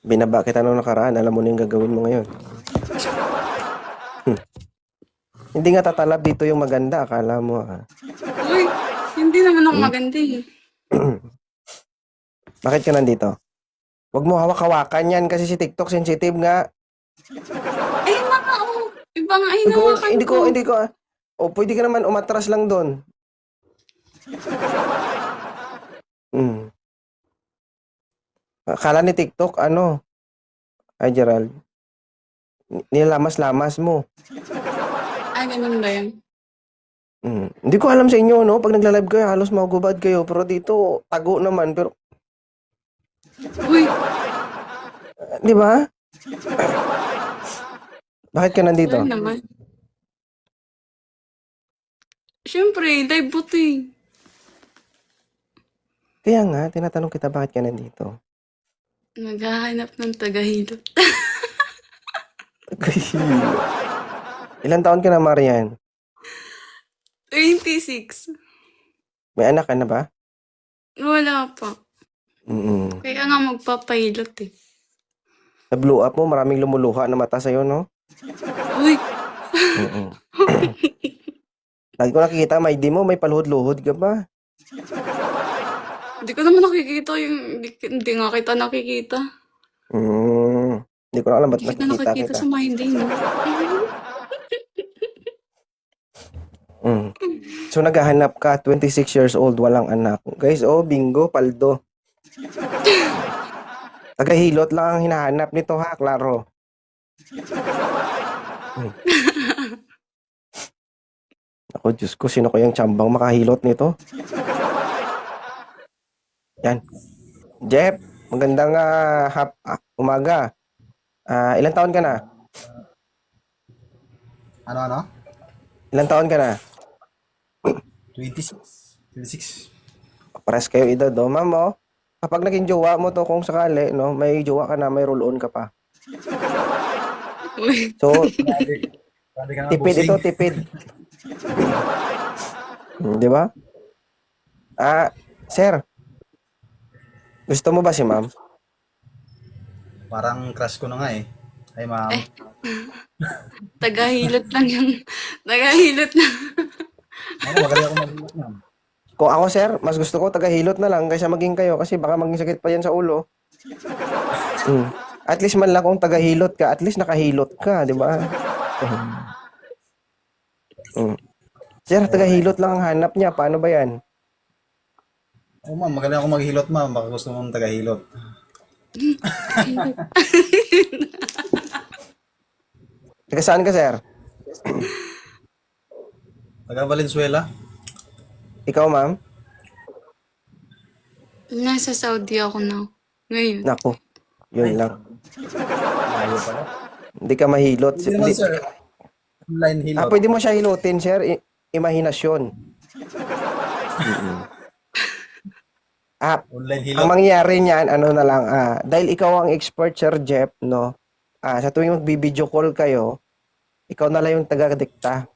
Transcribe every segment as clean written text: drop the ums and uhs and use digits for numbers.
Binaba kita nung nakaraan, alam mo na yung gagawin mo ngayon. Hindi nga tatalab dito yung maganda, akala mo ah. Uy, hindi naman ako maganda eh. Bakit ka nandito? Huwag mo hawak-hawakan yan kasi si TikTok sensitive nga. Ayun na nga oh. Iba nga Hindi ko, hinawakan hindi ko, ko. hindi ko. O pwede ka naman umatras lang doon. Mm. Akala ni TikTok, ano? Ay, Gerald. Nilamas-lamas mo. Ah, ganun ba yun? Hindi ko alam sa inyo, no? Pag nagla-live kayo, halos magubad kayo. Pero dito, tago naman. Pero, Uy, di ba? Bakit ka nandito? sorry naman. Siyempre, live po to eh. Kaya nga, tinatanong kita bakit ka nandito. Naghahanap ng tagahilot. Ilan taon ka na, Marian? 26. May anak ka na ba? Wala pa. Mm-mm. Kaya nga magpapahilot eh. Sa blow up mo, maraming lumuluha na mata sa'yo, no? Uy, Mm-mm. Lagi ko nakikita, may paluhod-luhod ka ba? hindi ko naman nakikita yung... Hindi nga kita nakikita. Hindi ko na alam ba't Hindi kita nakikita nakikita kita. sa my day, no? So, naghahanap ka, 26 years old, walang anak. Guys, oh, bingo, paldo. Tagahilot lang ang hinahanap nito, ha, klaro. Ako, Diyos ko, sino ko yung tsambang makahilot nito? Yan. Jeff, magandang umaga. Ilang taon ka na? Ano? Ilang taon ka na? 26. 26. Pares kayo edad, oh. Ma'am, oh. Kapag naging jowa mo to, kung sakali, no, may jowa ka na, may roll-on ka pa. Uy, So, Grabe ka nga, tipid bossing. ito, tipid. Di ba? Sir, gusto mo ba si ma'am? Parang crush ko na nga eh. Ay, ma'am. tagahilot lang yung... Tagahilot lang. Ako, magaling ako mag-iwas, ma'am. Kung ako, sir, mas gusto ko tagahilot na lang kaysa maging kayo kasi baka maging sakit pa yan sa ulo. At least man lang kung tagahilot ka, at least nakahilot ka, di ba? Sir, tagahilot lang ang hanap niya. Paano ba yan? Oh, ma'am, magaling ako maghilot, ma'am. Baka gusto mong tagahilot. Taga saan ka, sir? Taga Valenzuela. Ikaw, ma'am? Nasa Saudi ako na. Ngayon. Nako, yun lang. Ayaw pala. Hindi ka mahilot. Hindi naman, sir. Online hilot. Pwede mo siya hilutin, sir. Imahinasyon. Online Ang hilot. mangyayari niyan, ano na lang, dahil ikaw ang expert, Sir Jeff, no? Sa tuwing magbibideo call kayo, ikaw na lang yung taga-dikta.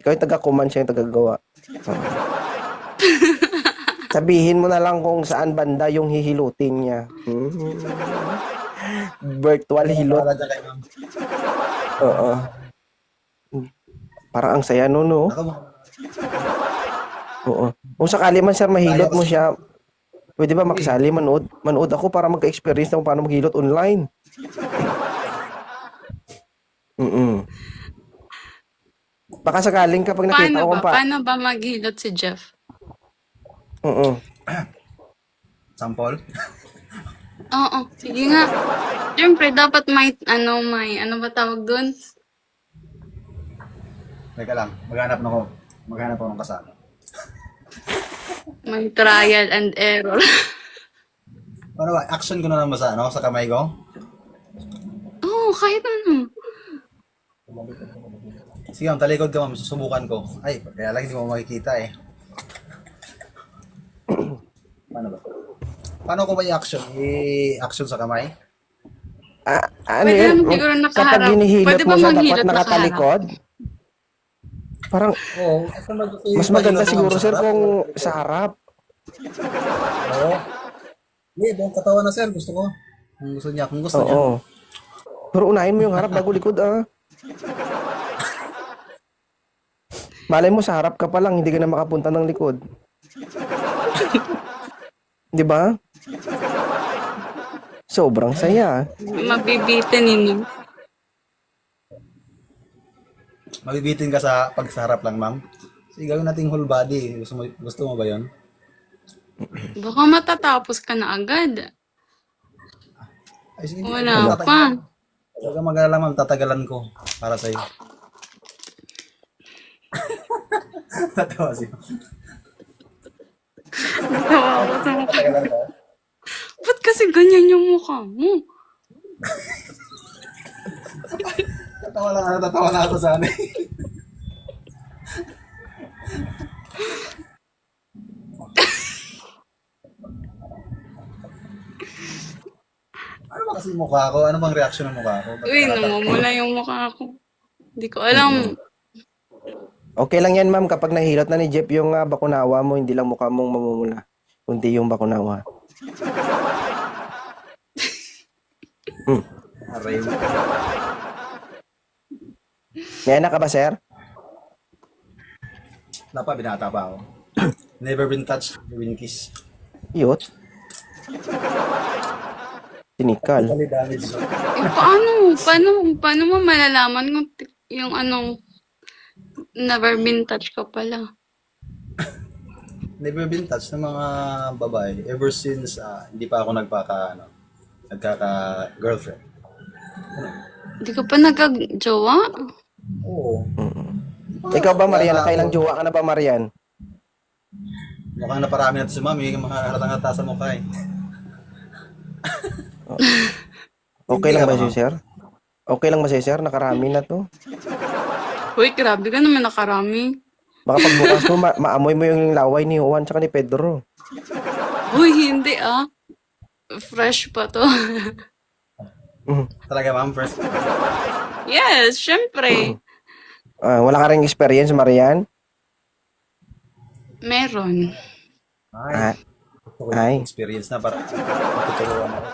Ikaw yung taga-command, siya yung taga-gawa. Sabihin mo na lang kung saan banda yung hihilutin niya. Virtual hilot. Para dyan kay ma'am. Oo. Parang ang saya no, no? Ako, ma'am. Oo. Kung sakali man, sir, mahilot mo siya, pwede ba makisali, manood? Manood ako para magka-experience na kung paano maghilot online. Baka sakaling kapag nakita ko kung Paano ba maghilot si Jeff? Sample. Oo, sige nga. Siyempre, dapat may, ano ba tawag doon? Teka lang. Maghanap na ako. Maghanap ako ng kasama. May trial and error. Ano ba? Action ko na lang ba sa kamay ko? Oo, kahit ano. Sige, ma'am. Talikod ka, ma'am. Susubukan ko. Ay, kaya lang hindi mo makikita eh. Paano ba? Paano ko ba i-action? I-action sa kamay? ano Pwede yun? naman siguro nakaharap. Kapag hinihilot Pwede mo ba siya, dapat manghilot nakatalikod? Parang, Oo. mas maganda siguro, sir, kung sa harap. Oo. Hindi, buong katawan na, sir. Gusto ko. Kung gusto niya. Oo. Pero unahin mo yung harap bago likod, ah. Malay mo sa harap ka pa lang, hindi ka na makapunta ng likod. Di ba? Sobrang saya. Mabibitin ninyo. Mabibitin ka sa pagsarap lang, ma'am. Sige, gawin nating whole body. Gusto mo ba yun? Baka matatapos ka na agad. Ay, sige, Wala pa. Huwag kang mag-alala, ma'am. Tatagalan ko para sa'yo. Tatawa siya. Tatagalan ko. Ba't kasi ganyan yung mukha mo? Tatawa na ako sa ano. Ano ba kasi mukha ko? Ano bang reaction ng mukha ko? Uy, namumula yung mukha ko. Hindi ko alam. Okay lang yan, ma'am, kapag nahilot na ni Jeff yung bakunawa mo, hindi lang mukha mong mamumula, kundi yung bakunawa. Aray mo. May anak ka ba, sir? Wala pa, binata pa ako. Never been touched, never been kissed. Yot. Sinikal. Totally damaged. Eh, paano mo malalaman kung yung anong never been touched ka pala? Never been touched ng mga babae ever since hindi pa ako nagkaka-girlfriend. Hindi ka pa nagka-jowa? Oo. Ikaw ba, Marian? Nakailang jowa ka na ba, Marian? Mukhang naparami na ito si mami, yung mga halatang-hata sa mukha eh. Okay lang ba siya, sir? Okay lang ba siya, sir? Nakarami na to. Uy, grabe ka naman nakarami. Baka pagbukas mo, maamoy mo yung laway ni Juan tsaka ni Pedro. Uy, hindi ah. Fresh pa to. Talaga ma'am, first. Yes, syempre. Wala ka rin experience, Marian? Meron. Ay. Gusto ko Ay. yung experience na para matuturuan ako.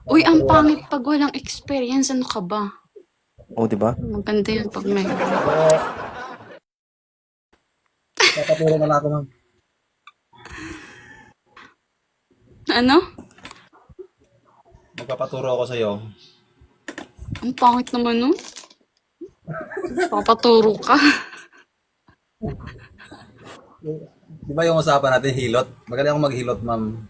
Uy, ang pangit pag walang experience. Ano ka ba? Oh, di ba? Maganda yun pag may... Tatapuro na lang ako ma'am. Ano? Magpapaturo ako sa'yo. Ang pangit naman nun. Papaturo ka. Di ba yung usapan natin hilot? Magaling ako maghilot ma'am.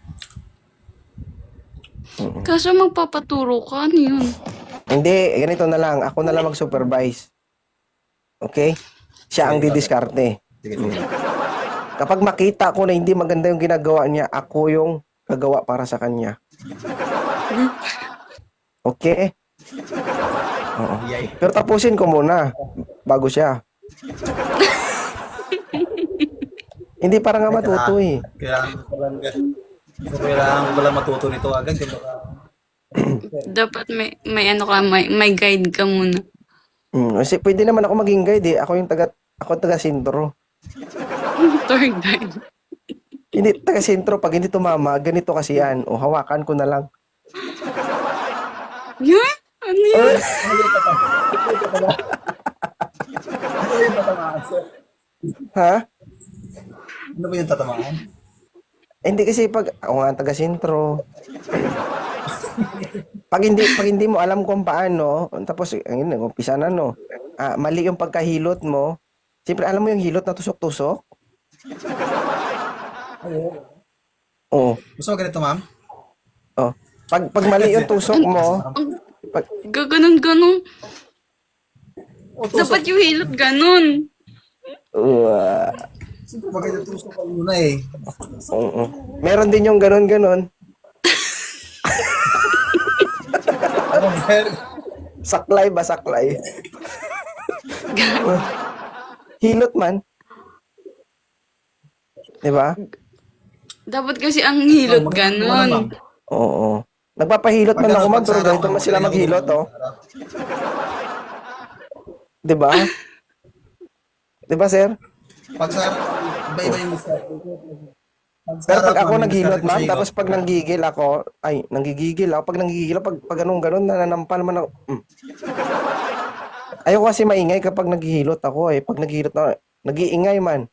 Kaso magpapaturo ka, ano yun? Hindi, ganito na lang. Ako na lang mag-supervise. Okay? Siya ang didiskarte. Sige, sige. Kapag makita ko na hindi maganda yung ginagawa niya, ako yung gagawa para sa kanya. Okay? Oo. Yay. Pero tapusin ko muna bago siya. Hindi para nga matuto eh. Kailangan ko lang matuto nito agad. Baka Dapat may ano ka, may guide ka muna. Kasi pwede naman ako maging guide eh. Ako yung taga-sintro. Tour guide. Hindi, taga-sintro. Pag hindi tumama, ganito kasi yan. O, hawakan ko na lang. Yun? Ano yun? Ha? ano ba yung tatamaan? Hindi kasi pag ako nga ang taga-sintro. pag hindi mo alam kung paano, tapos ayun, umpisa na no. Mali yung pagkahilot mo. Siyempre alam mo yung hilot na tusok-tusok? Oo. Gusto mo ganito ma'am? Oh. Pag mali yung tusok mo, Gaganon-ganon. Dapat yung hilot ganon. Siyempre pag ganito tusok ka muna eh. oo. Meron din yung ganon-ganon. Ano ba? Saklay ba saklay? Hilot man. 'Di ba? Dapat kasi ang hilot ganon. Oo. Nagpapahilot man ako man, pero ganito man sila maghilot, oh. 'Di ba? 'Di ba, sir? Pag sa iba-iba yung step. Pero Sarap, pag ako ma'am, yung naghilot, diskarte ko ma'am, sa'yo. tapos pag nanggigil ako, pag nanggigil ako, pag ganun, nananampal man ako. Ayoko kasi maingay kapag naghihilot ako eh. Pag naghihilot na, nag-iingay man.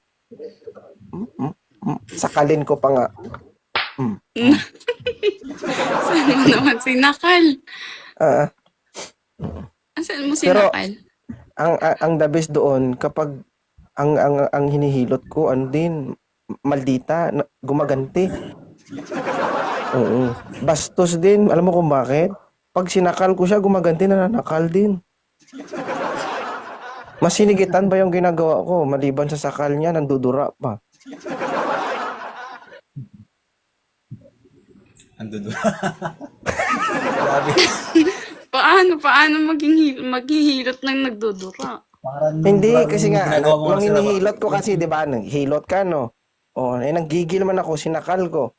Sakalin ko pa nga. Saan mo naman sinakal? Ah, Saan mo pero sinakal? ang the best doon kapag ang hinihilot ko ano din maldita gumaganti. Oo. Bastos din. Alam mo kung bakit? Pag sinakal ko siya, gumaganti nananakal din. Mas sinigitan ba yung ginagawa ko maliban sa sakal niya nandudura pa. Ando doon. Grabe. Paano maghihilot ng nagdudura? Parang Hindi parang kasi nga ginagawa mo nung kasi, hinihilot ko kasi 'di ba, naghilot ka no. Oh, naggigil man ako, sinakal ko.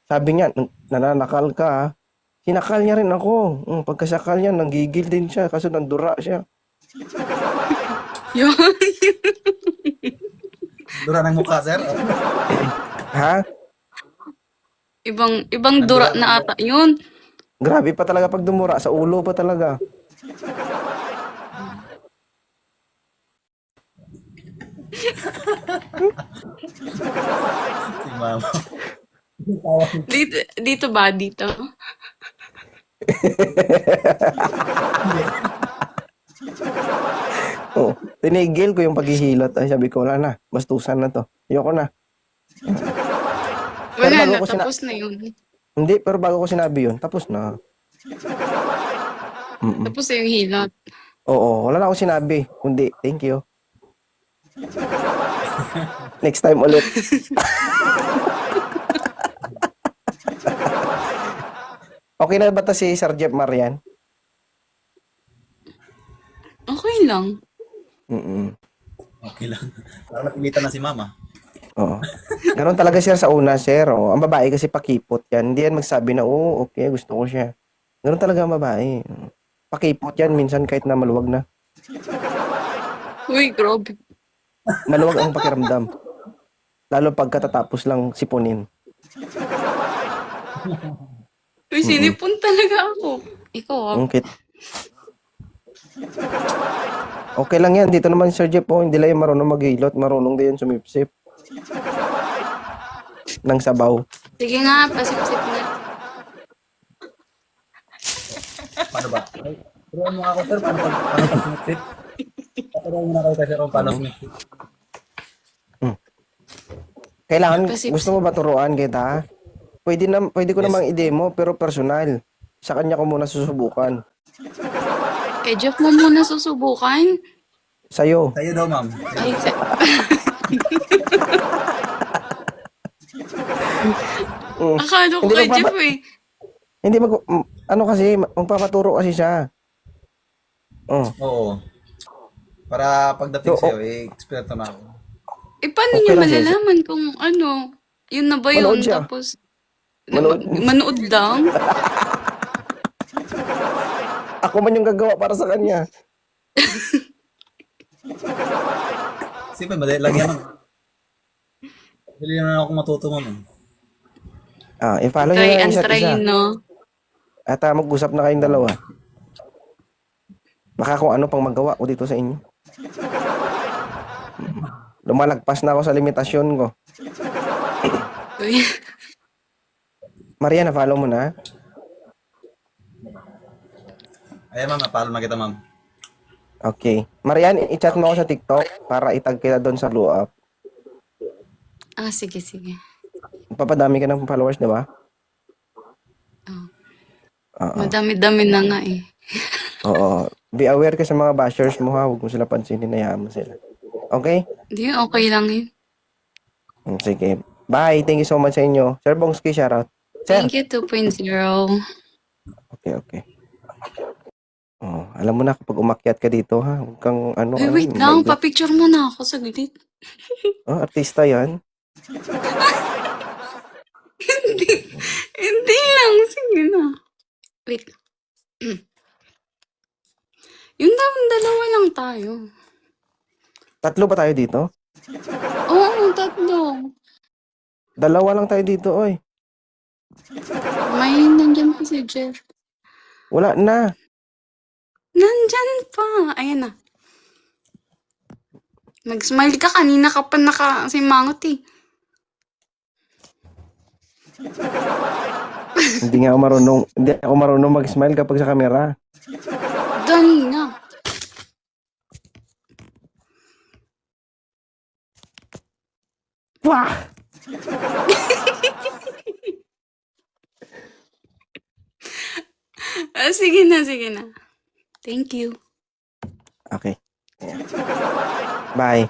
Sabi niya, nananakal ka ha?" Sinakal niya rin ako. Pagkasakal niya, nanggigil din siya kasi nandura siya. Yun. dura ng mukha, sir. Ha? Ibang dura na ata yun. Grabe pa talaga pag dumura. Sa ulo pa talaga. Si mama. Dito ba? Dito? Oh, tinigil ko yung paghihilot. Ay, sabi ko, wala na. Bastusan na to. Ayoko na. Pero Wala bago na, ko tapos na yun. Hindi, pero bago ko sinabi yun, tapos na. Tapos na yung hilot. Oo, wala na ako sinabi. Kundi, thank you. Next time ulit. Okay na ba ta si Sir Jeff Marian? Okay lang. Mm-mm. Okay lang. Parang napilitan na si mama. Oo. Ganon talaga sir sa una, sir. Oo. Ang babae kasi pakipot yan. Hindi yan magsabi na, oh, okay, gusto ko siya. Ganon talaga ang babae. Pakipot yan, minsan kahit na maluwag na. Uy, grabe. Maluwag ang pakiramdam. Lalo pagkatatapos lang sipunin. Uy, sinipon talaga ako. Ikaw ah. Okay. Okay lang yan. Dito naman Sir Jeff, oh, hindi lang yung marunong maghilot. Marunong din yan sumipsip. Ng sabaw. Sige nga, pasip-sip na. Paano ba? Turuan mo nga ako, sir. Paano pag sumipsip? Turuan mo na kayo kasi kung paano sumipsip. Kailangan, Pasipsip. gusto mo ba turuan kita? Pwede ko namang i-demo, pero personal. Sa kanya ko muna susubukan. Eh, Jeff mo muna susubukan. Sa'yo. Sa'yo daw, ma'am. Ay, akala ko Hindi kay magpapa- Jeff eh. Hindi ano kasi, magpapaturo kasi siya. Oh. Oo. Para pagdating So, sa'yo, eksperto na ako. Eh, paano Okay niya lang, Jesse. malalaman kung ano? Yun na ba yun? Manood siya. Tapos, Manood. manood lang? Ako man yung gagawa para sa kanya. Siyempre, madali lang yan, ma'am. Madali na ako matuto, ma'am. I-follow niyo Try lang yung and isa't try, isa. no? At mag-usap na kayong dalawa. Baka kung ano pang magawa ko dito sa inyo. Lumalagpas na ako sa limitasyon ko. Uy, Maria, na-follow mo na? Ayan, ma'am. Napaalam na kita, ma'am. Okay. Marian, i-chat mo ako sa TikTok para itag kita doon sa Blue Up. sige, sige. Papadami ka ng followers, di ba? Oh. Oo. Madami-dami na nga eh. Oo. Be aware ka sa mga bashers mo ha. Huwag mo sila pansinin, hayaan mo sila. Okay? Hindi, okay lang yun. Sige. Bye. Thank you so much sa inyo. Sir Bongski, shoutout. Sir. Thank you, 2.0. Okay. Oh, alam mo na kapag umakyat ka dito ha. Huwag kang ano. Uy, wait lang. Papicture mo na ako saglit. Artista yan. Hindi lang. Sige na. Wait. Yung dalawa lang tayo. Tatlo ba tayo dito? Oo, tatlo. Dalawa lang tayo dito, oy. May nandyan pa si Jeff. Wala na. Nandyan pa. Ayan na. Mag-smile ka. Kanina ka pa nakasimangot eh. Hindi ako marunong mag-smile kapag sa camera. Dali na. Wah! Sige na, sige na. Thank you. Okay. Ayan. Bye.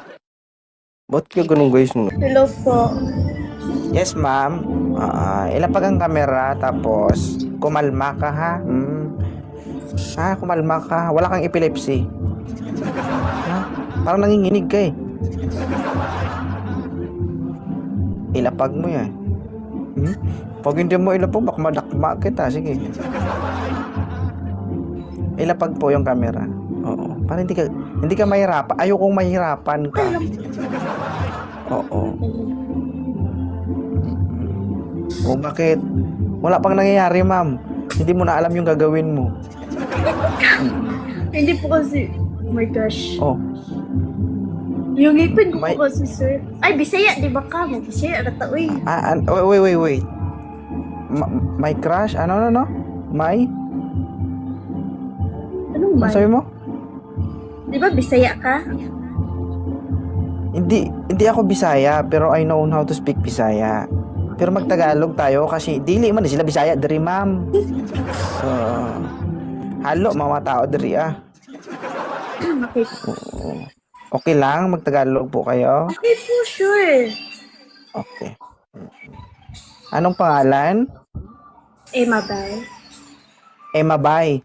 Ba't ka ganun guys mo? Hello po. Yes, ma'am. Ilapag ang kamera, tapos kumalma ka, ha? Kumalma ka. Wala kang epilepsy. Ha? Parang nanginginig ka eh. Ilapag mo yan. Pag hindi mo ilapag, baka madakma kita. Sige. Ilapag po yung camera. Oo. Para hindi ka mahirapan. Ayokong mahirapan ka. Oo. O bakit? Wala pang nangyayari, ma'am. Hindi mo na alam yung gagawin mo. Hindi po kasi, oh my gosh. Oh, Yung ngipin ko May- po kasi, sir. Ay, Bisaya, di ba ka mo? Bisaya, rata, uy. wait. My crush? Ano? My? Anong Ano man? sabi mo? Di ba Bisaya ka? Hindi ako Bisaya, pero I know how to speak Bisaya. Pero magtagalog tayo kasi dili man sila Bisaya diri, ma'am. Halo mga tao diri ah. Okay. Okay lang magtagalog po kayo. Okay po, sure. Okay. Anong pangalan? Emma Bell. Emma Bay.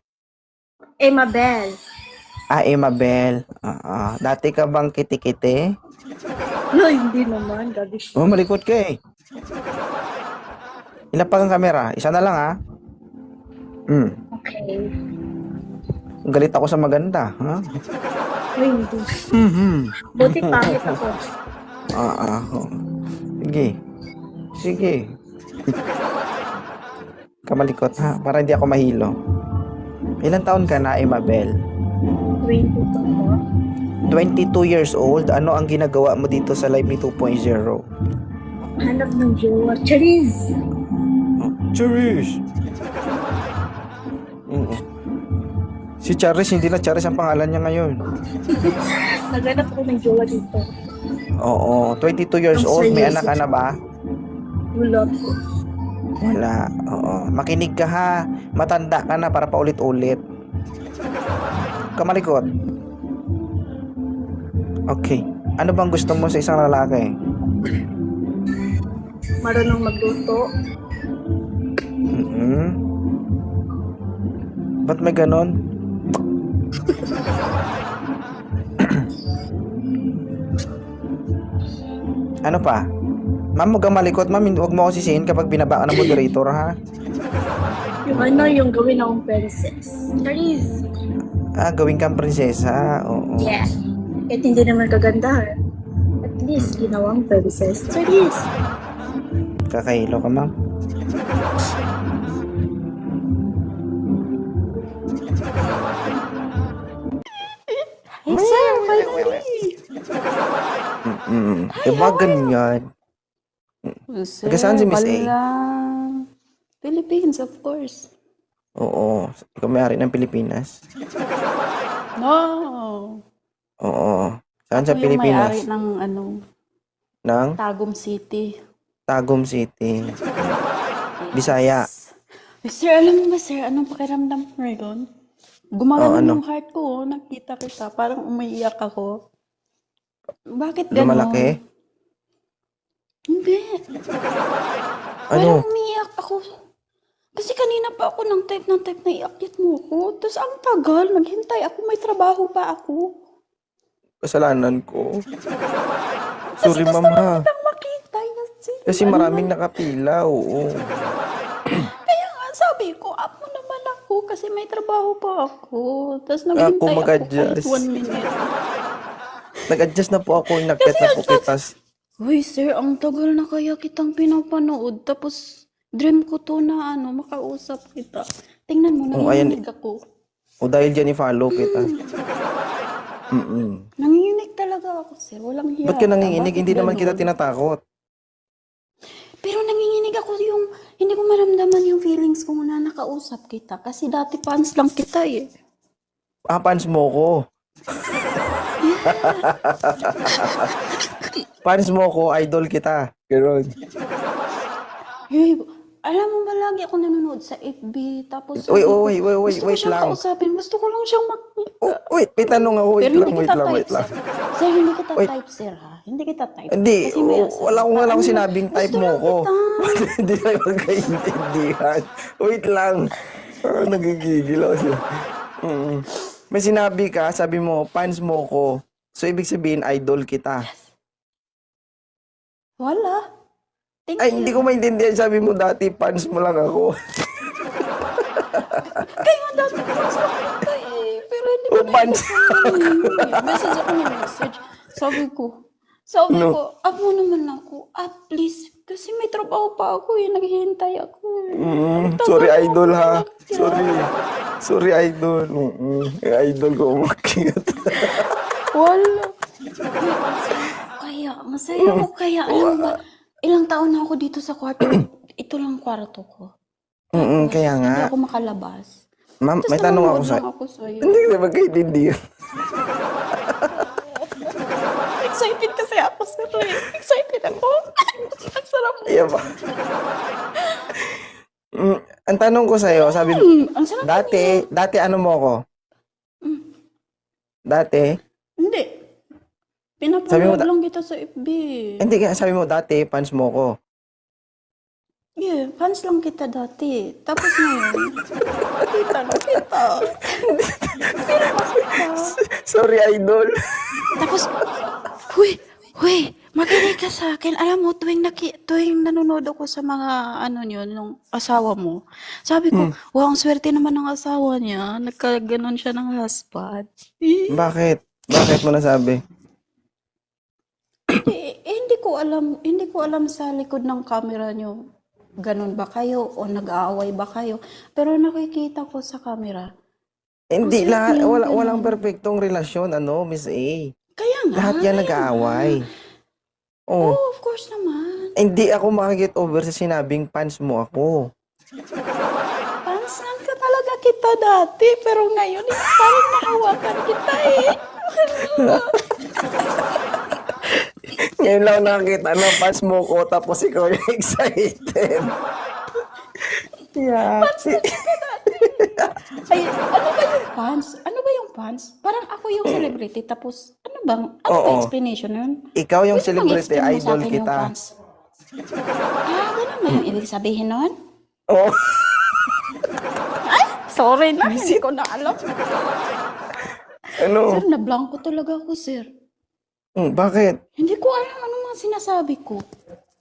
Emma Bell. Emma Bell. Dati ka bang kiti-kiti? No, hindi naman. Gabi siya. Oh, malikot ka eh. Ilapag ang kamera. Isa na lang ha. Okay. Galit ako sa maganda. Ha? Uy, hindi. Buti pangit ako. Sige. Kamalikot ha. Para hindi ako mahilo. Ilan taon ka na, Emma Bell? 20 po po. 22 years old. Ano ang ginagawa mo dito sa Live Me 2.0? Hanap ng jowa. Charis! Charis! Si Charis, hindi na Charis ang pangalan niya ngayon. Naghanap ako ng jowa dito. Oo, 22 years Ang old. May seryoso. anak ka na ba? Wala po. Wala. Oo. Makinig ka ha. Matanda ka na para paulit-ulit. Kamalikot. Okay. Ano bang gusto mo sa isang lalaki? Marunong magluto. Ba't may ganon? Ano pa? Ma'am, huwag kang malikot. Ma'am, huwag mo ako sisihin kapag binaba ka ng moderator, ha? Yung gawin akong princess. Charis! Gawin kang prinsesa. Oo. Yeah. Kahit hindi naman kaganda. At least, ginawang princess. Charis! Kakahilo ka, ma'am. Hey, sir! Finally! Diba ganyan? Taga saan si Miss A? Wala. Philippines, of course. Oo. Ikaw may-ari ng Pilipinas? No. Oo. Saan sa Ako yung Pilipinas? may-ari ng Ng Tagum City. Tagum City. Bisaya. Sir, alam mo ba, sir, anong pakiramdam ko ngayon? Gumagano ano? yung heart ko, nakita kita, parang umiiyak ako. Bakit gano'n? Lumalaki? Hindi. Ano? Parang umiiyak ako. Kasi kanina pa ako ng type na iakyat mo ko. Tapos ang tagal, naghintay ako, may trabaho pa ako. Kasalanan ko. Sorry, Gusto ma'am ha. lang kitang makita. Kasi maraming nakapila, oo. Kaya nga, sabi ko, up mo naman ako kasi may trabaho pa ako. Tapos Ako naghintay ako kahit mag-adjust. 1 minute. Nag-adjust na po ako, inakyat na po kita. Uy, sir, ang tagal na kaya kitang pinapanood. Tapos, dream ko to na makausap kita. Tingnan mo, Oh, ayan. nanginginig ako. O dahil dyan i-follow kita. Mm-mm. Nanginginig talaga ako, sir. Walang hiya. Ba't ka nanginginig? Bakit Hindi naman kita ganun? tinatakot. Pero nanginginig ako hindi ko maramdaman yung feelings ko na nakausap kita. Kasi dati fans lang kita eh. Fans mo ko. Fans mo ko, idol kita. Ganon. Hey, alam mo ba lagi ako nanonood sa FB. Tapos Uy, sabi ko, wait gusto ko siyang lang. kausapin. Gusto ko lang siyang Oh, wait, may tanong ako. Pero hindi kita type, Wait lang. sir. Sir, hindi kita Wait. type, sir, ha? Hindi kita type. Hindi, Kasi may asawa wala ka. akong Ano, sinabing type gusto mo lang ko. kita. Hindi tayo magkaintindihan. Wait lang. Nagigigil ako siya. May sinabi ka, sabi mo, fans mo ko. So, ibig sabihin, idol kita. Wala. Thank Ay, you. hindi ko maintindihan. Sabi mo dati, fans mo lang ako. Kayo ang dati fans lang kita eh. Pero hindi ko Oh, fans. Message ako ng message. Sabi ko, No. ako naman ako, please. Kasi may trabaho pa ako eh. Naghihintay ako eh. Sorry, Tagal idol ako ha. nakakilala. Sorry, idol. Idol ko umakyat. Wala. Masaya ko kaya. Alam mo ba, ilang taon na ako dito sa kwarto. Ito lang kwarto ko. Kaya nga. Hindi ako makalabas. Ma'am, Tapos may tanong ako nanonood sa... lang ako sa'yo. Hindi ka magkaintindihan. Excited kasi ako, sir. Excited ako. Ang sarap mo. Iya ba? Ang tanong ko sa'yo, sabi mo, Ang sarap dati ano mo ako? Dati? Hindi. Sabi mo Pinapanood lang kita sa FB. Hindi kaya sabi mo dati, fans mo ko. Yeah, fans lang kita dati. Tapos ngayon, kita na kita. Sorry, idol. Tapos, huy, makinig ka sa akin. Alam mo, tuwing nanonood ako sa mga nung asawa mo, sabi ko, wow, ang swerte naman ng asawa niya. Nagkaganon siya ng husband. Bakit? Bakit mo nasabi? Hindi ko alam sa likod ng camera niyo. Ganon ba kayo o nag-aaway ba kayo? Pero nakikita ko sa camera. Hindi Ang lahat, sweet niya, walang ganun. perfectong relasyon, Miss A. Kaya nga. Lahat yan kaya nag-aaway. nga. Oh, Oh, of course naman. hindi ako makakit over sa sinabing fans mo ako. Fans lang ka talaga kita dati. Pero ngayon, parang nahawakan kita eh. Ngayon lang nakakita ng fans mo ko, tapos ikaw yung excited. Yeah. Ay, ano ba yung fans? Ano ba yung fans? Parang ako yung celebrity. Tapos, ano ba Oo. explanation nun? Ikaw yung Pwede bang celebrity, i-explain mo sa idol akin yung kita. fans? Ganun ba yung ibig sabihin nun? Oh, Sorry na, hindi ko na alam. ano? Sir, na-blanco talaga ako, sir. Bakit? Hindi ko alam ano mga sinasabi ko.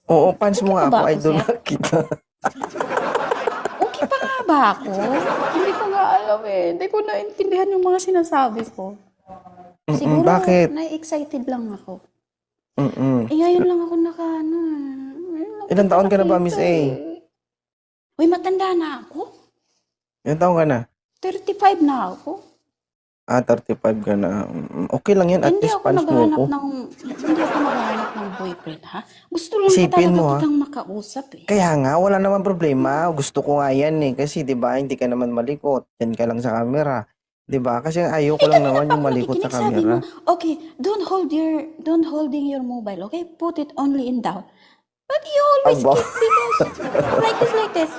Oo, fans mo nga Okay ba ako, ako, idol sir? na kita. Okay pa nga ba ako? Hindi ko nga alam eh. Hindi ko naintindihan yung mga sinasabi ko. Siguro, bakit? na-excited lang ako. Mm-mm. Ngayon lang ako Ilang taon ka na ba, Miss A? Uy, matanda na ako. Ilang taon ka na? 35 na ako. 35 ka na. Okay lang yan, at Hindi least ako fans mo naghahanap ko. hindi ako naghahanap ng boyfriend, ha? Gusto lang Isipin ko talaga mo, ha? kitang makausap, eh. Kaya nga, wala naman problema. Gusto ko nga yan eh. Kasi, di ba, hindi ka naman malikot. Yan ka lang sa camera. Di ba? Kasi ayaw ko lang naman yung malikot sa Nakikinig, sabi camera. mo, okay, don't holding your mobile, okay? Put it only in down. But you always Aba. keep because like this.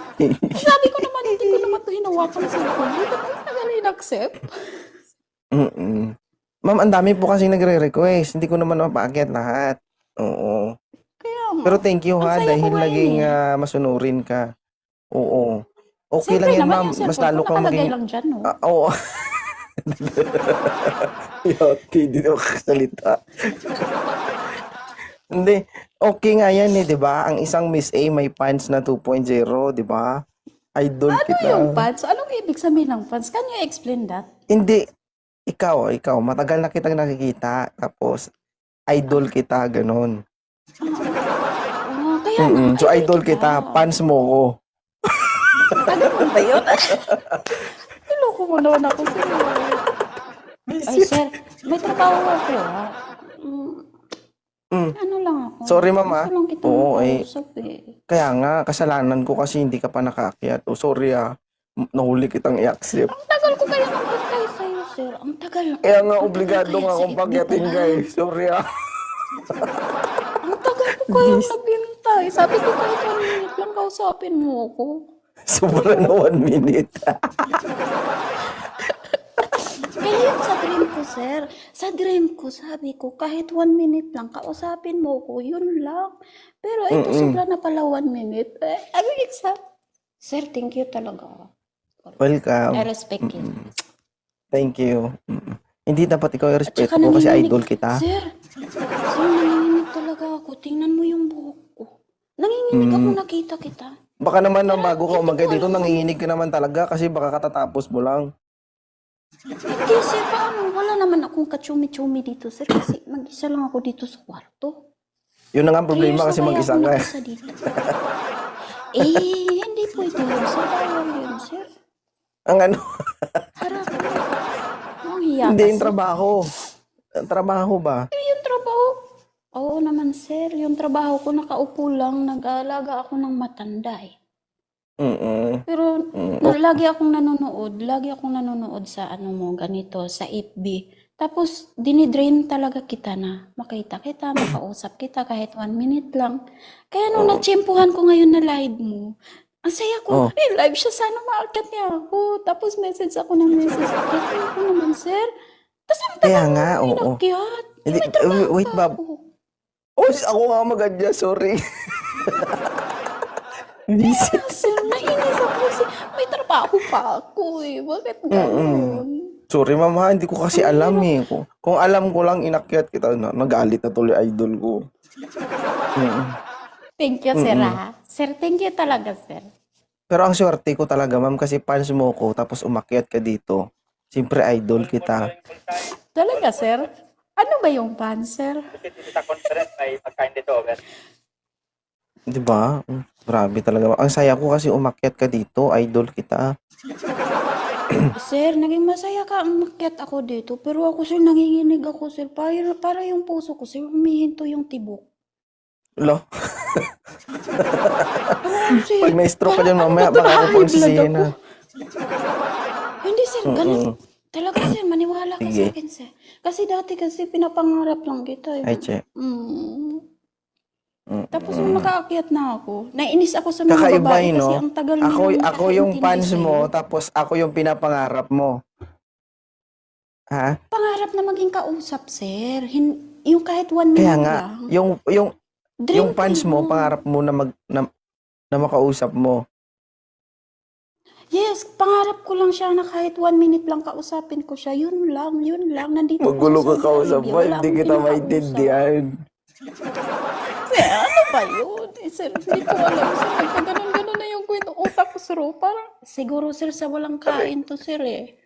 Sabi ko naman, hindi ko naman ito hinawakan sa phone. Hindi ko tagal in-accept. Mm-mm. Ma'am, ang dami po kasi nagre-request. Hindi ko naman mapaakyat lahat. Oo. Kaya nga. Pero thank you Ang ha, saya ko dahil ngayon naging eh. masunurin ka. Oo. Okay Siyempre lang yan, naman, ma'am. yung Mas cellphone lalo ko kang nakalagay maging... lang dyan, no? Oo. Yoti, di ako kasalita. Hindi. Okay nga yan eh, di ba? Ang isang Miss A may fans na 2.0, di ba? Idol Ano kita. yung fans? Anong ibig sabihin ng fans? Can you explain that? Hindi. Ikaw, matagal na kitang nakikita. Tapos, idol kita, ganon. Kaya nga, So, idol kita. Fans mo ko. Ano ba yun? Niloko mo naman ako, sir. Ay, sir, may trabaho ako, ha? Ano lang ako. Sorry, ma'am, ah. Gusto lang kita Oo, makausap, eh. Kaya nga, kasalanan ko kasi hindi ka pa nakaakyat. Sorry nahuli kitang i-accept. Ang tagal ko kaya nagbantay sa'yo, sir. Ang tagal. Kaya nga, Ang tagal obligado kaya nga sa akong FB pagyatin, pa. guys. Sorry Ang tagal ko kaya nagbintay. Sabi ko kahit 1 minute lang kausapin mo ako. Sobra na 1 minute. Kaya yun sa dream ko, sir. Sa dream ko, sabi ko, kahit 1 minute lang, kausapin mo ko, yun lang. Pero ito, sobra na pala 1 minute. Ano yung Sir, thank you talaga. I Welcome. respect you. Thank you. Hindi dapat ikaw At i-respect saka ko kasi nanginginig- idol kita. Sir, nanginginig talaga ako. Tingnan mo yung buhok ko. Nanginginig ako, nakita kita. Baka naman nang bago ka umagay dito, nanginginig ka naman talaga kasi baka katatapos mo lang. Hindi, sir, paano? Wala naman akong katsumi-tsumi dito, sir. Kasi mag-isa lang ako dito sa kwarto. Yun na nga ang problema 3 years kasi na kaya mag-isa ako ka. nag-isa dito. Hindi pwede yun, sir. Bawal yun, sir. Ang ano, Harap mo. Ang hiya hindi kasi. yung trabaho. Ang trabaho ba? Yung trabaho. Oo naman, sir. Yung trabaho ko, nakaupo lang. Nag-aalaga ako ng matanda, eh. Pero lagi akong nanonood. Lagi akong nanonood sa ano mo, ganito, sa FB. Tapos, dinidrain talaga kita na makita kita, makausap kita kahit 1 minute lang. Kaya nung natsyempuhan ko ngayon na live mo, ang saya ko, live siya, sana maakyat niya ako. Tapos message ako ng message. Akyat ko naman, sir. Tapos ang Kaya tagal nga, mo oo. inakyat. Hindi, May trabaho wait, pa Bob. ako. Oh, ako nga magadya, sorry. Busy. Sir, nainis ako kasi may trabaho pa ako eh. Bakit gano'n? Sorry, ma'am, ha. Hindi ko kasi alam eh. Kung alam ko lang, inakyat kita na. Nagalit na tuloy idol ko. Thank you, sir, ha? Sir, thank you talaga, sir. Pero ang swerte ko talaga, ma'am, kasi fans mo ko, tapos umakyat ka dito. Siyempre, idol kita. Talaga, sir? Ano ba yung pan, sir? Sa conference may pagkain dito, over. Di ba? Grabe talaga. Ang saya ko kasi umakyat ka dito. Idol kita. Sir, naging masaya ka ang makyat ako dito. Pero ako, sir, nanginginig ako, sir. Para yung puso ko, sir, humihinto yung tibok. Lo, Sir, pag na-stroke ka dyan parang mamaya, ano ba, baka ako high blood pagsisihin na. ako? Hindi, sir, ganun. Talaga, sir, maniwala ka Sige. sa akin, sir. Kasi dati kasi pinapangarap lang kita. Ay, che. Tapos nung nakaakyat na ako, nainis ako sa mga Kakaiba babae yun, kasi no? ang tagal Ako nilang yung kakaintindi fans sa'yo. mo, tapos ako yung pinapangarap mo. Ha? Pangarap na maging kausap, sir. Yung kahit 1 minute Kaya nga, lang. yung Dream fans ko mo, yun. pangarap mo na makausap mo. Yes, pangarap ko lang siya na kahit 1 minute lang kausapin ko siya. Yun lang, yun lang. Nandito Magulo ka ako sa Saudi kausap Arabia. mo, Wala hindi akong kita kinakausap. maintindihan. Sir, ano ba yun? Sir, hindi ko alam. Sir, nagkaganon-ganon na yung kwento utak ko, sir. Parang, siguro, sir, sa walang kain to, sir, eh.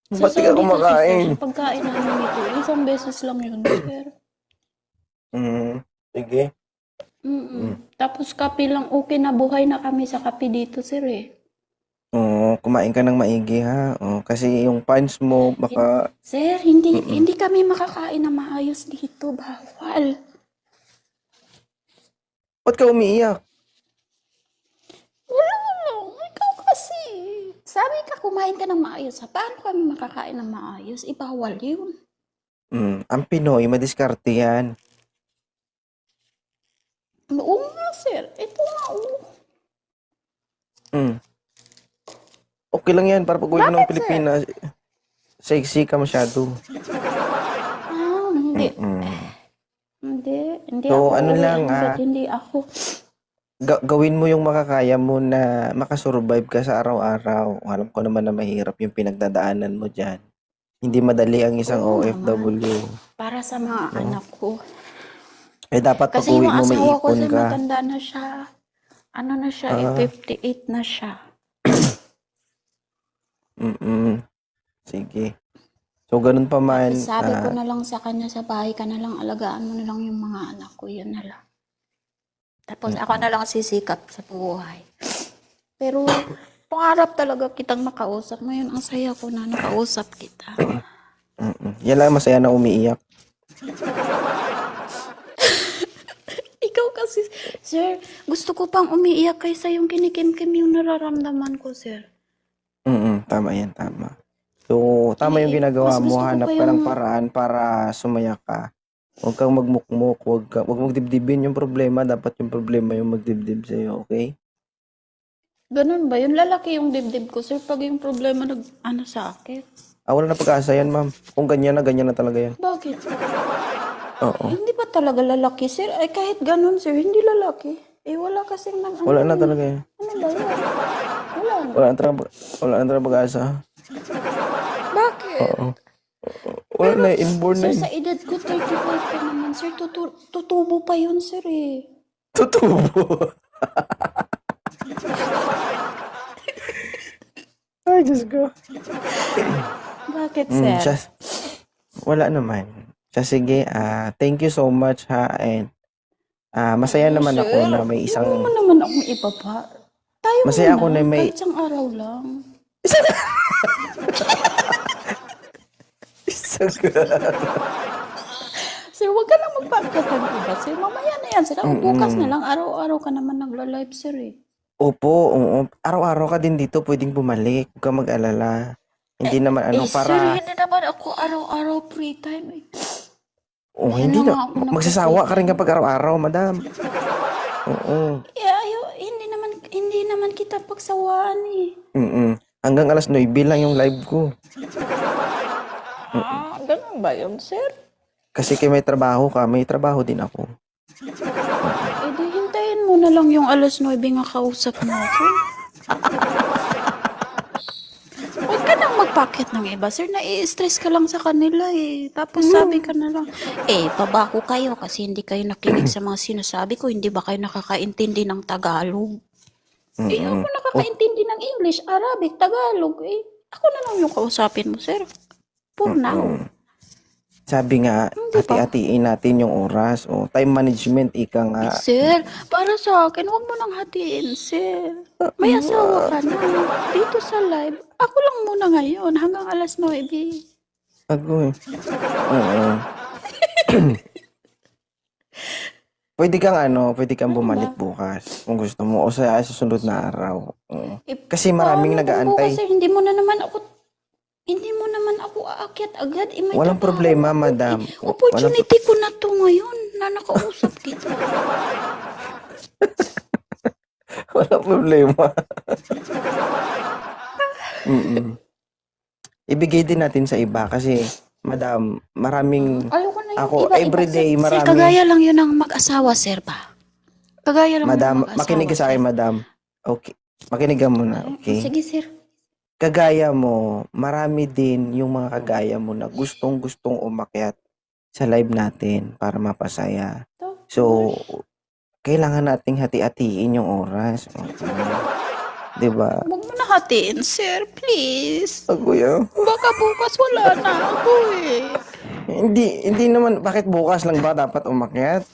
Sa Ba't di ka Saudi kasi, kumakain? sir, sa pagkain namin ito, isang beses lang yun, sir. Sige. Tapos kape lang, okay na buhay na kami sa kape dito, sir, eh. Oo, kumain ka ng maigi, ha? Oo, kasi yung fans mo, baka... Sir, hindi kami makakain na maayos dito, bawal. Ba't ka umiiyak? Wala lang, ikaw kasi. Sabi ka, kumain ka ng maayos. Paano kami makakain ng maayos? Ibawal yun. Ang Pinoy, madiskarte yan. Oo nga, sir. Ito nga, oo. Okay lang yan, para pag uwi mo ng Bakit, sir? Pilipinas, sexy ka masyado. Hindi. Hindi So, ako. ano uuwi lang, hanggat hindi ako. Gawin mo yung makakaya mo na makasurvive ka sa araw-araw. Alam ko naman na mahirap yung pinagdadaanan mo dyan. Hindi madali ang isang Oo OFW. Para sa mga anak ko. Eh, dapat pag Kasi uwi yung mo may asawa ko, ipon sir, ka. matanda na siya. Ano na siya, 58 na siya. Sige. So, ganun pa man, Tapos sabi ko na lang sa kanya sa bahay ka na lang, alagaan mo na lang yung mga anak ko, yun na lang. Tapos ako na lang sisikap sa buhay. Pero pangarap talaga kitang makausap. Ngayon, ang saya ko na nakausap kita. yan lang masaya na umiiyak. Ikaw kasi, sir, gusto ko pang umiiyak kaysa yung kinikimkim yung nararamdaman ko, sir. Tama yan, tama. So, tama yung ginagawa mas mo. gusto ko Hanap pa ka ng yung- paraan para sumaya ka. Huwag kang magmukmok. Huwag mong dibdibin yung problema. Dapat yung problema yung magdibdib sa'yo, okay? Ganun ba? Yung lalaki yung dibdib ko, sir, pag yung problema ano sa akin. Wala na pag-asa yan, ma'am. Kung ganyan na talaga yan. Bakit? Oo. Hindi ba talaga lalaki, sir? Ay, kahit ganun, sir, hindi lalaki. Eh, wala kasing nang ano. Wala na talaga yan. Ano ba yan? Wala na. Wala na talaga pag-asa. Bakit? Oo. Wala na, inborn na Sir, yun. sa edad ko, 35 pa naman, sir. Tutubo pa yun, sir, eh. Tutubo. Ay, Diyos ko. Bakit, sir? Wala naman. Sige, thank you so much, ha, and masaya naman Sir, ako na may huwag isang... mo naman akong ibaba. Tayo Masaya muna, ako na may- kahit isang araw lang. Sir, huwag ka lang magpakita ng iba, sir. Mamaya na yan, sir. Bukas na lang, araw-araw ka naman nagla-live, sir, eh. Opo, oo. Araw-araw ka din dito, pwedeng bumalik. Huwag kang mag-alala. Hindi naman Sir, para... hindi naman ako araw-araw free time, eh. Oh, Ayun hindi na na. nga ako Magsasawa ka rin kapag araw-araw, madam. Oo. Hindi naman kita pagsawaan, eh. Hanggang alas 9 lang yung live ko. Ganun ba yun, sir? Kasi may trabaho ka, may trabaho din ako. Eh, di hintayin mo na lang yung alas 9 nga kausap mo ako. Huwag ka nang magpakit ng iba, sir. Nai-stress ka lang sa kanila, eh. Tapos sabi ka na lang, pabako kayo kasi hindi kayo nakinig sa mga sinasabi ko. Hindi ba kayo nakakaintindi ng Tagalog? Ako nakakaintindi ng English, Arabic, Tagalog, eh. Ako na lang yung kausapin mo, sir. For now. Sabi nga, hati-hatiin natin yung oras. O, time management, ika nga. Sir, para sa akin, huwag mo nang hatiin, sir. May asawa ka na. Dito sa live, ako lang muna ngayon hanggang alas 9. Ako eh. Oo. Pwede kang bumalik bukas kung gusto mo o sa susunod na araw. Oo. Kasi maraming Paano kung nag-aantay. bukas, sir, hindi mo naman ako aakyat agad. May Walang trabaho problema, ako, madam. Opportunity ko na to ngayon na nakausap kita. Walang problema. Ibigay din natin sa iba kasi, madam, maraming... Ayoko na yung Ako, iba-iba, everyday, sir. Sir, marami. kagaya lang yun ng mag-asawa, sir ba? Kagaya lang Madam, ng mag-asawa. makinig ka sa akin, sir. madam. Okay. Makinig ka muna, okay? Sige, sir. Kagaya mo, marami din yung mga kagaya mo na gustong-gustong umakyat sa live natin para mapasaya. So, kailangan nating hati-hatiin yung oras. Di ba? Huwag mo na hatiin, sir. Please. Kuya. Baka bukas wala na ako eh. Hindi naman, bakit bukas lang ba dapat umakyat?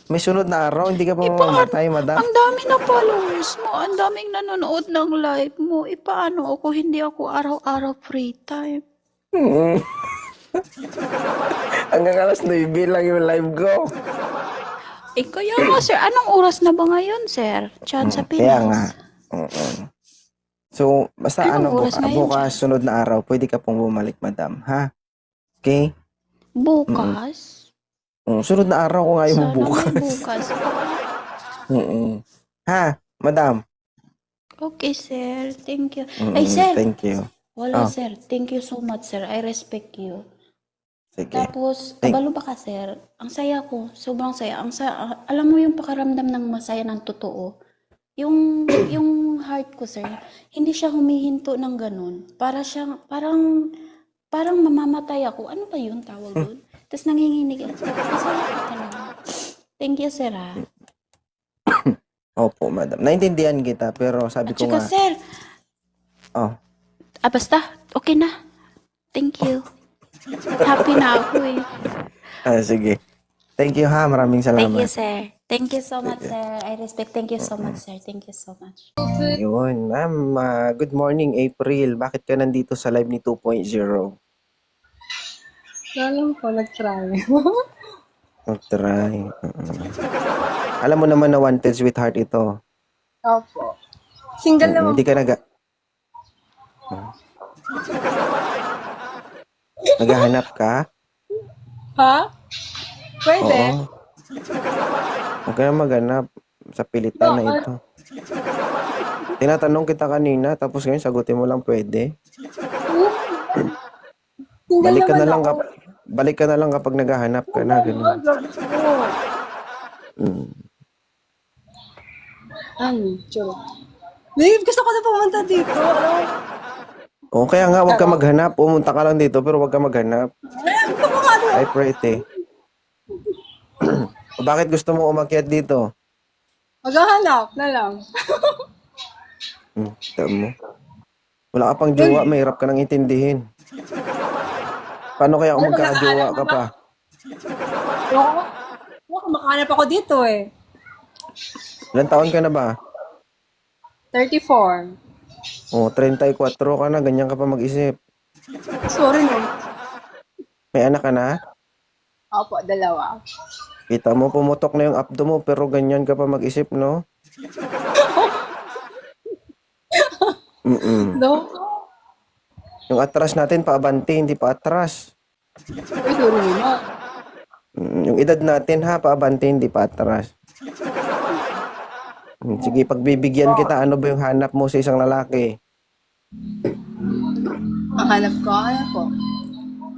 May sunod na araw, hindi ka pa mamamatay, madam. Ang dami na followers mo. Ang daming nanonood ng live mo. Paano ako? Hindi ako araw-araw free time. Hanggang alas 9 lang yung live ko. Kaya nga, sir. Anong oras na ba ngayon, sir? Chat sa Pinas. Kaya nga. So, basta Anong oras ngayon, bukas, sunod na araw, pwede ka pong bumalik, madam. Ha? Okay? Bukas? Sunod na araw ko nga yung Sana bukas. may bukas pa. Ha? Madam? Okay, sir. Thank you. Ay, sir. Thank you. Wala, sir. Thank you so much, sir. I respect you. Sige. Tapos, kabalo ba ka, sir? Ang saya ko. Sobrang saya. Alam mo yung pakaramdam ng masaya ng totoo. Yung heart ko, sir, hindi siya humihinto ng ganun. Parang mamamatay ako. Ano ba yun tawag doon? Tapos nanginginig ako. Masaya ko talaga. Thank you, sir, ha? Opo, madam. Naintindihan kita, pero sabi At ko saka, nga... sir, Oh. basta, okay na. Thank you. Happy na ako eh. Sige. Thank you ha. Maraming Thank you, salamat. sir. Thank you so much, sir. I respect. Thank you so much, sir. Thank you so much. Yun, ma'am. Good morning, April. Bakit ka nandito sa live ni 2.0? Alam ko, nag-try. Mag-try. Alam mo naman na wanted sweetheart ito. Opo. Single naman. Hindi ka naghahanap ka? Ha? Pwede. Oo. Huwag ka na maghanap sa pilitan na ito. Tinatanong kita kanina, tapos ngayon sagutin mo lang pwede. Single Balik ka naman na lang ako. balik ka na lang kapag naghahanap ka na. Ganun. Grabe po. Mm. Ano? Churo. Babe, gusto ko na pumunta dito. Alam mo? O kaya nga, huwag ka maghanap. Pumunta ka lang dito, pero huwag ka maghanap. Gusto ko nga doon. Ay, pretty. Bakit gusto mo umakyat dito? Maghahanap na lang. Tama mo. Wala ka pang jowa, mahirap ka nang intindihin. Paano kaya kung magkakajowa ka pa? Ako, makahanap ako dito eh. Ilan taon ka na ba? 34. O, 34 ka na, ganyan ka pa mag-isip. Sorry no. May anak ka na? Opo, dalawa. Kita mo, pumutok na yung abdo mo, pero ganyan ka pa mag-isip, no? No? Yung atras natin, paabante, hindi pa atras. Uy, sorry mo. Yung edad natin, ha, paabante, hindi pa atras. Sige, pagbibigyan kita, ano ba yung hanap mo sa isang lalaki? Ang hanap ko, ano po?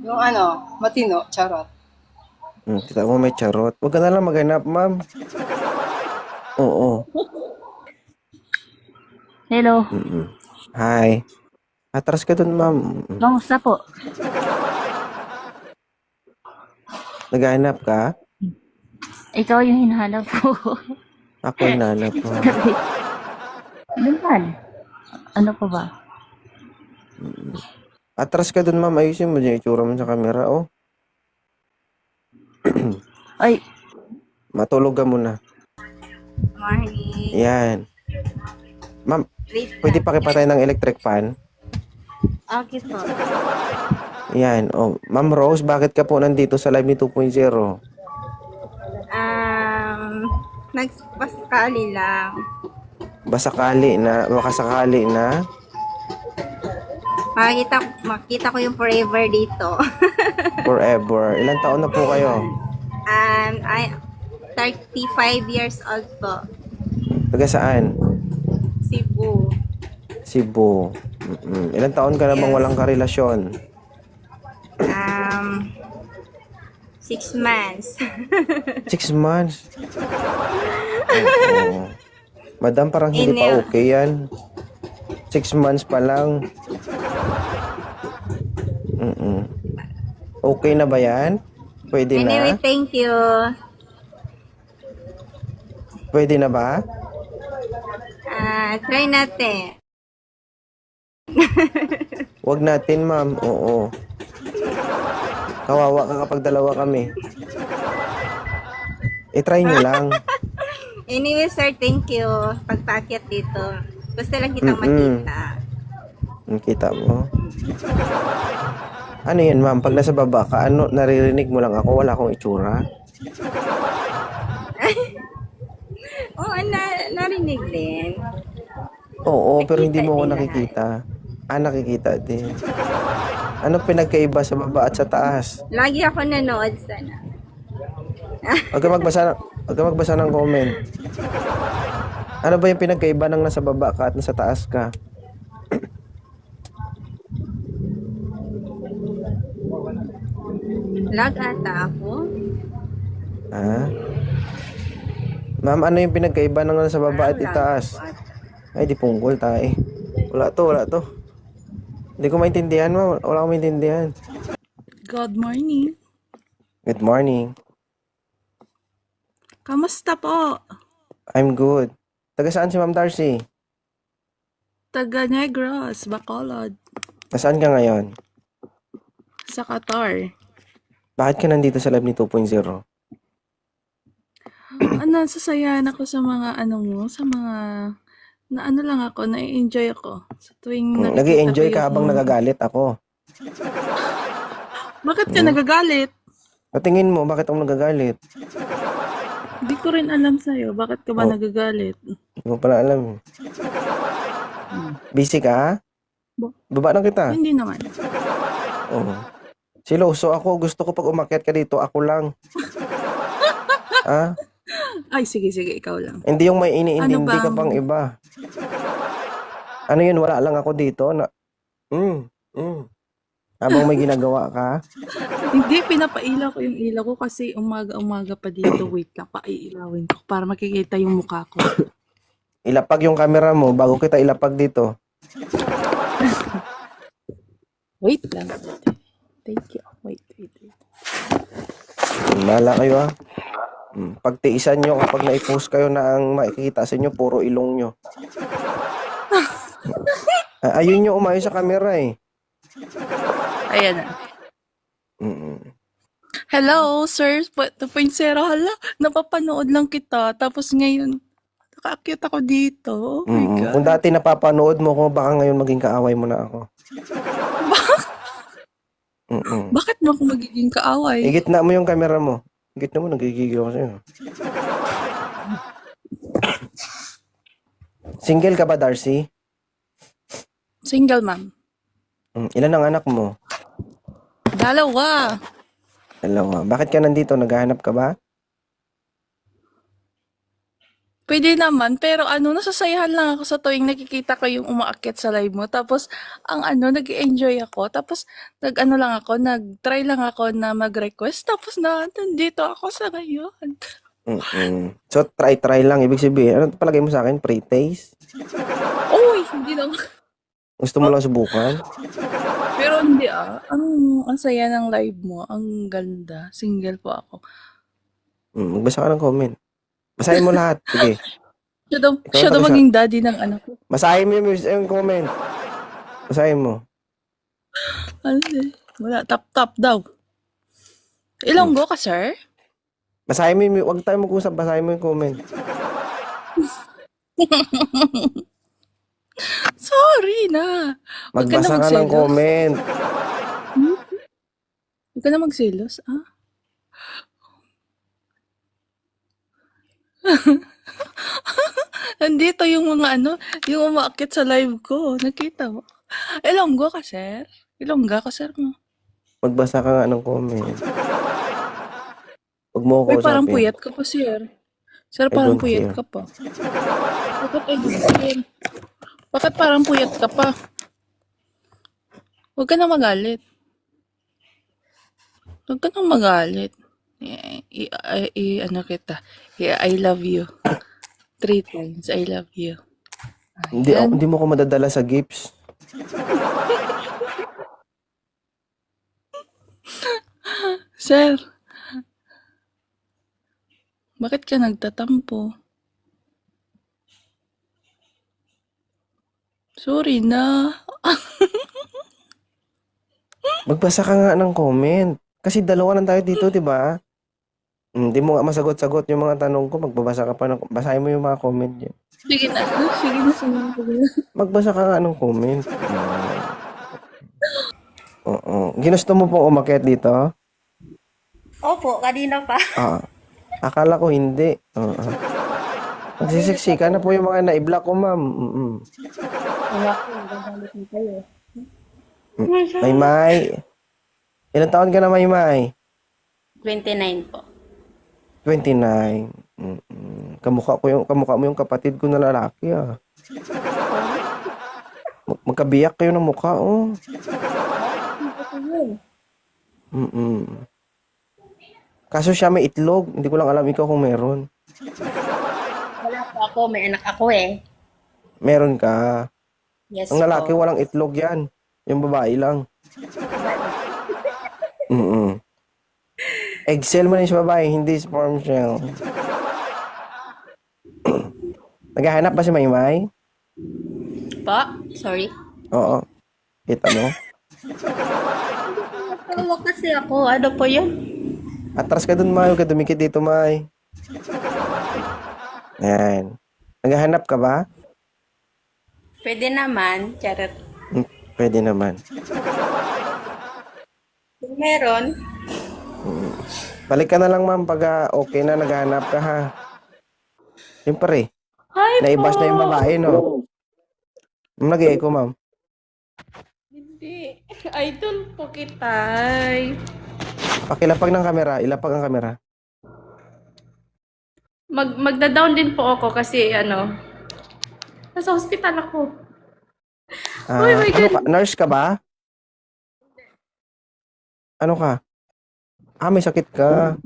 Yung ano, matino, charot. Kita mo, may charot. Huwag ka na lang maghanap, ma'am. Oo. Hello. Hi. Atras ka dun, ma'am. Kamusta po? Naghahanap ka? Ikaw yung hinahanap ko. Ako yung nanap mo. Minsan. Ano pa ba? Atras ka dun, ma'am. Ayusin mo dyan itsura mo sa camera, oh. Ay, Matulog ka muna. Morning. Yan. Ma'am, Wait pwede pakipatay ng electric fan? Okay po. Yan. Oh, Ma'am Rose, bakit ka po nandito sa live ni 2.0? Nagpaskali lang. Baka sakali na. Makita ko yung forever dito. Forever. Ilan taon na po kayo? I 35 years old po. Taga saan? Cebu. Cebu. Ilan taon ka na bang walang karelasyon? 6 months. 6 months. Oo. Madam, parang hindi pa okay yan. 6 months pa lang. Okay na ba yan? Pwede Anyway, na? thank you. Pwede na ba? Try natin. Wag natin, ma'am. Oo. Kawawa ka kapag dalawa kami. I-try nyo lang. Anyway, sir, thank you. Pagpaakyat dito. Gusto lang kitang makita. Kita mo. Ano yan, ma'am? Pag nasa baba ka, ano, naririnig mo lang ako, wala akong itsura. Oo, narinig din. Oo, pero hindi mo ako din nakikita. Nakikita din. Anong pinagkaiba sa baba at sa taas? Lagi ako nanood sana. Huwag ka magbasa ng comment. Ano ba yung pinagkaiba ng nasa baba ka at nasa taas ka? Lag ata ako. Ha? Ma'am, ano yung pinagkaiba ng nasa baba at itaas? Ay, di punggol tayo. Wala to. Hindi ko maintindihan, ma'am. Wala akong maintindihan. Good morning. Good morning. Kamusta po? I'm good. Taga saan si Ma'am Darcy? Taga Negros, Bacolod. Nasaan ka ngayon? sa Qatar. Bakit ka nandito sa live ni 2.0? Nasasayahan ako sa mga ano mo, sa mga na ano lang ako, na-enjoy ako. Sa tuwing nakikita Nag-i-enjoy ko ka habang yung... nagagalit ako. Bakit ka nagagalit? Patingin mo, bakit ako nagagalit? Hindi ko rin alam sa'yo. Bakit ka ba Oh. nagagalit? Hindi mo pala alam. Busy ka, ha? Baba na kita. Hindi naman. Oo. Siloso ako. Gusto ko pag umakyat ka dito, ako lang. Ha? Ay, sige, ikaw lang. Hindi yung may iniintindi Ano ka bang- pang iba. Ano yun, wala lang ako dito na... Habang may ginagawa ka. Hindi, pinapailaw ko yung ilaw ko kasi umaga-umaga pa dito. Wait lang, paiilawin ko para makikita yung mukha ko. Ilapag yung camera mo bago kita ilapag dito. Wait lang. Thank you. Wait. Bahala kayo, ha. Pagtiisan nyo kapag na-post kayo na ang makikita sa inyo, puro ilong nyo. Ayun nyo umayo sa camera, eh. Ayan na. Hello, sir. 2.0. Hala, napapanood lang kita. Tapos ngayon, nakaakyat ako dito. Oh my God. Kung dati napapanood mo ko, baka ngayon maging kaaway mo na ako. Bakit mo ako magiging kaaway? Igit na mo yung camera mo. Igit na mo, nagigigil ako sa'yo. Single ka ba, Darcy? Single, ma'am. Ilan ang anak mo? 2. Dalawa. Bakit ka nandito? Naghahanap ka ba? Pwede naman, pero nasasayahan lang ako sa tuwing nakikita ko yung umaakyat sa live mo. Tapos, nag-enjoy ako. Tapos, nag-try lang ako na mag-request. Tapos nandito ako sa ngayon. So, try lang. Ibig sabihin, ano palagay mo sa akin? Pre-taste? Uy, hindi naman. Gusto mo lang subukan? Pero hindi ang saya ng live mo. Ang ganda. Single po ako. Magbasa ka ng comment. Basahin mo lahat. Sige. Siya daw maging daddy ng anak ko. Basahin mo yung comment. Basahin mo. Wala, tap daw. Ilonggo ka, sir? Basahin mo yung... Huwag tayo mag-usap. Basahin mo yung comment. Sorry na. Huwag ka na Magbasa ka ng magselos. comment. Huwag ka na magselos, Nandito yung mga yung umaakyat sa live ko. Nakita mo? Ilonggo ka, sir? Ilongga ka, sir mo. Magbasa ka nga ng comment. Huwag mo Uy, ako parang usapin. puyat ka pa, sir. Sir, I parang don't puyat care. ka pa. Bakit Bakit parang puyat ka pa? Huwag ka na magalit. Huwag ka na magalit. I love you. 3 times, I love you. Ayan. Hindi mo ko madadala sa gifts. Sir, bakit ka nagtatampo? Sorry na. Magbasa ka nga ng comment. Kasi dalawa lang tayo dito, di ba? Hindi mo nga masagot-sagot yung mga tanong ko. Magbabasa ka pa ng... Basahin mo yung mga comment niya. Sige na. Magbasa ka nga ng comment. Oo. Ginusto mo pong umakyat dito? Opo, kanina pa. Akala ko hindi. Magsisiksika na po yung mga na-block ko, ma'am. Maymay. Ilang taon ka na, Maymay? 29 po. 29. Kamukha mo yung kapatid ko na lalaki, Magkabiyak kayo ng mukha, oh. Kaso siya may itlog. Hindi ko lang alam ikaw kung meron. Wala po ako, may anak ako eh. Meron ka. Yes Ang lalaki po. walang itlog yan. Yung babae lang. Eggshell man yung sa babae, hindi sperm shell. Naghahanap ba si Maymay? Po? Sorry. Oo. Kita mo? Tawa kasi ako. Ano po yun? Atras ka dun, May. Huwag ka dumikit dito, May. Yan. Naghahanap ka ba? Pwede naman. Charot. Pwede naman. Kung meron, Balik ka na lang, ma'am, pag okay na naghahanap ka, ha? Siyempre, naibas na yung babae, no? Nag-echo, ma'am. Hindi. Idol po kitay. Pakilapag ng kamera. Ilapag ang kamera. Magda-down din po ako kasi nasa hospital ako. Ah, Oh my ano ka? Nurse ka ba? Ano ka? May sakit ka.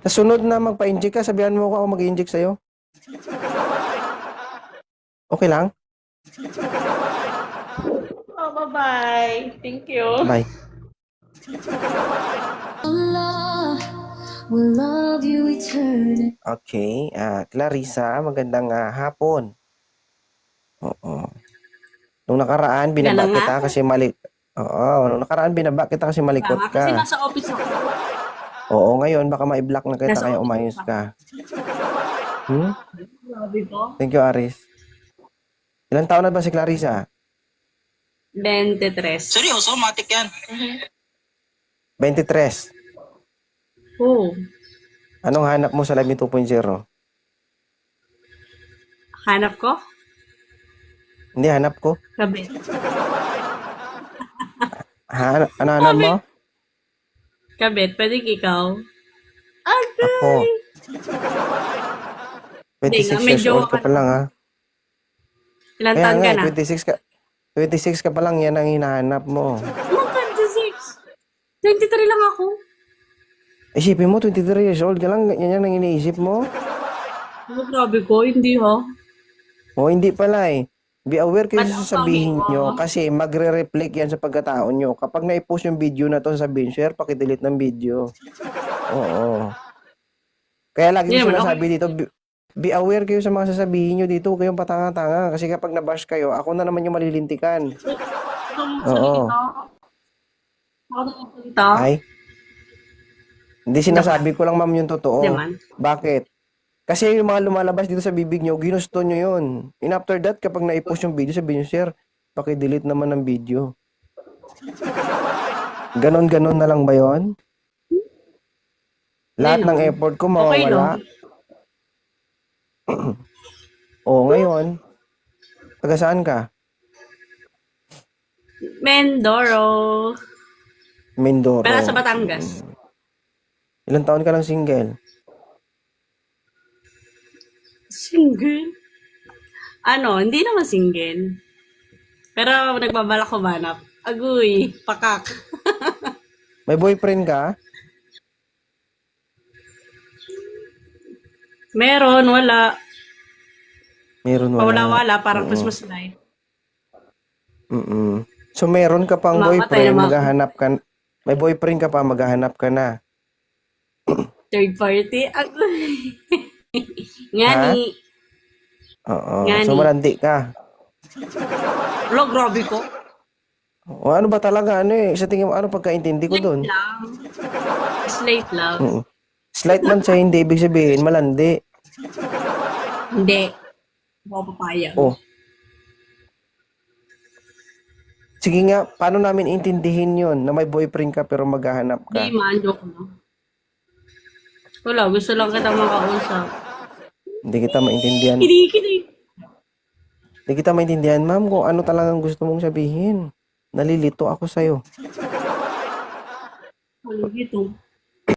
Sa sunod na magpa-inject ka, sabihan mo ako mag-inject sa'yo. Okay lang? Oh, bye-bye. Thank you. Bye. Okay. Clarissa, magandang hapon. Oo. Nung nakaraan, binaba kita kasi mali... Oo, nung nakaraan, binaba kita kasi malikot Kasi ka. nasa office ako. Oo, ngayon, baka ma-block na kita Nasa kaya office umayos ako. ka. Hmm? Grabe po. Thank you, Aris. Ilang taon na ba si Clarissa? 23. Seryoso, matik yan. 23. Oh, Anong hanap mo sa Live Me 2.0? hanap ko? Hindi, hanap ko. Kabit. Ano hanap mo? Kabit, pwede ikaw? Ako. 26 years medyo old ka pa lang, ha? Ilan Kaya taon nga, ka na? 26 ka pa lang, yan ang hinahanap mo. Ano, 26? 23 lang ako. Isipin mo, 23 years old ka lang, yan ang iniisip mo? Ano, grabe ko, hindi ha? O, hindi pala eh. Be aware kayo sa Ba't ang sasabihin sabi mo? nyo kasi magre-reflect yan sa pagkatao nyo. Kapag na-post yung video na to, sabihin, share, pakidelete ng video. Oo. Kaya lagi Hindi ko naman sinasabi dito, be aware kayo sa mga sasabihin nyo dito. Huwag kayong patanga-tanga. Kasi kapag nabash kayo, ako na naman yung malilintikan. Oo. Ako nagsalita. Ay? Hindi sinasabi ko lang, ma'am, yung totoo. Hindi man. Bakit? Kasi yung mga lumalabas dito sa bibig nyo, ginusto nyo yun. And after that, kapag na-post yung video, sabihin nyo, share, pakidelete naman ng video. Ganon-ganon na lang ba yun? Lahat ng effort ko Okay, mawawala. Oo, ngayon. Taga saan ka? Mendoro. Mindoro. Pero sa Batangas. Ilang taon ka lang single? Single? Hindi naman single. Pero nagbabalak ko manap. Agoy, pakak. May boyfriend ka? Meron, wala. Meron wala. Wala, parang Oo. Christmas light. Mm-mm. So meron ka pang Mamatay boyfriend, naman ako. maghahanap ka, may boyfriend ka pa, maghahanap ka na. Third party? Agoy. Ngani. Oo. Ngani. So malandi ka. Lo, grabe ko. O ano ba talaga, sa tingin mo, ano pagkaintindi ko doon? Lang. Slate lang. Slight man sa hindi, ibig sabihin, malandi. Hindi. Ako papaya. Oh. Sige nga, paano namin intindihin yun na may boyfriend ka pero maghahanap ka? Hindi man, joke lang. Wala, gusto lang kita makausap. Hindi kita maintindihan. Kinikinig. Hindi kita maintindihan, ma'am, kung ano talagang gusto mong sabihin. Nalilito ako sa'yo. Ano dito?